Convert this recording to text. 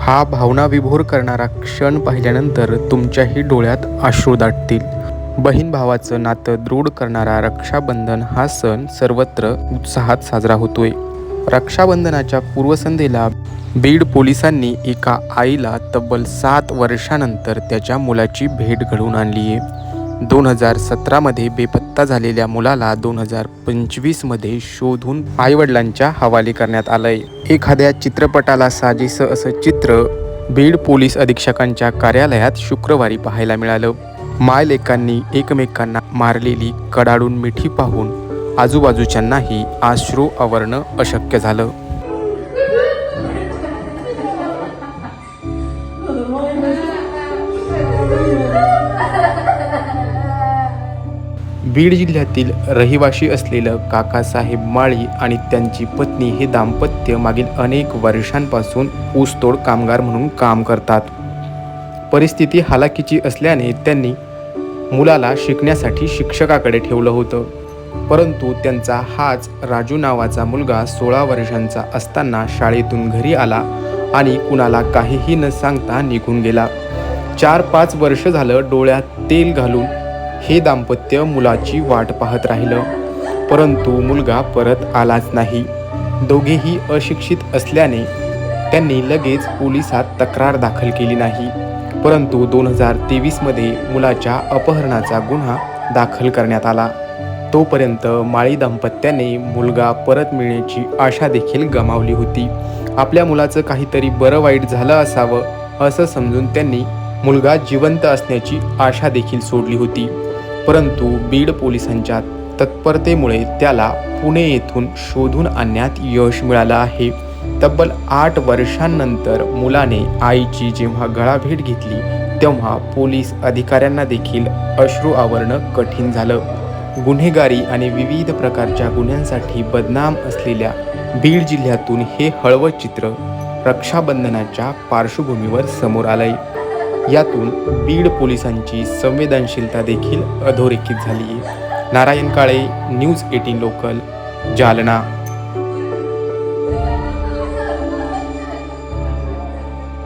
हा भावनाविभोर करणारा क्षण पाहिल्यानंतर तुमच्याही डोळ्यात अश्रू दाटतील. बहीण भावाचं नातं दृढ करणारा रक्षाबंधन हा सण सर्वत्र उत्साहात साजरा होतोय. रक्षाबंधनाच्या पूर्वसंध्येला बीड पोलिसांनी एका आईला तब्बल 7 वर्षानंतर त्याच्या मुलाची भेट घडवून आणली आहे. 2017मध्ये बेपत्ता झालेल्या मुलाला 2025मध्ये शोधून आईवडिलांच्या हवाली करण्यात आलंय. एखाद्या चित्रपटाला साजेसं असं चित्र बीड पोलीस अधीक्षकांच्या कार्यालयात शुक्रवारी पाहायला मिळालं. मायलेकांनी एकमेकांना मारलेली कडाडून मिठी पाहून आजूबाजूच्यांनाही अश्रू आवरणं अशक्य झालं. बीड जिल्ह्यातील रहिवाशी असलेलं काकासाहेब माळी आणि त्यांची पत्नी हे दाम्पत्य मागील अनेक वर्षांपासून ऊसतोड कामगार म्हणून काम करतात. परिस्थिती हालाकीची असल्याने त्यांनी मुलाला शिकण्यासाठी शिक्षकाकडे ठेवलं होतं. परंतु त्यांचा हाच राजू नावाचा मुलगा 16 वर्षांचा असताना शाळेतून घरी आला आणि कुणाला काहीही न सांगता निघून गेला. 4-5 वर्ष झालं डोळ्यात तेल घालून हे दाम्पत्य मुलाची वाट पाहत राहिलं, परंतु मुलगा परत आलाच नाही. दोघेही अशिक्षित असल्याने त्यांनी लगेच पोलिसात तक्रार दाखल केली नाही. परंतु 2023मध्ये मुलाच्या अपहरणाचा गुन्हा दाखल करण्यात आला. तोपर्यंत माळी दाम्पत्याने मुलगा परत मिळण्याची आशा देखील गमावली होती. आपल्या मुलाचं काहीतरी बरं वाईट झालं असावं असं समजून त्यांनी मुलगा जिवंत असण्याची आशा देखील सोडली होती. परंतु बीड पोलिसांच्या तत्परतेमुळे त्याला पुणे येथून शोधून आणण्यात यश मिळालं आहे. तब्बल 8 वर्षांनंतर मुलाने आईची जेव्हा गळाभेट घेतली तेव्हा पोलीस अधिकाऱ्यांना देखील अश्रू आवरणं कठीण झालं. गुन्हेगारी आणि विविध प्रकारच्या गुन्ह्यांसाठी बदनाम असलेल्या बीड जिल्ह्यातून हे हळवं चित्र रक्षाबंधनाच्या पार्श्वभूमीवर समोर आलंय. यातून बीड पोलिसांची संवेदनशीलता देखील अधोरेखित झाली आहे. Narayan Kale, news 18 local, Jalna.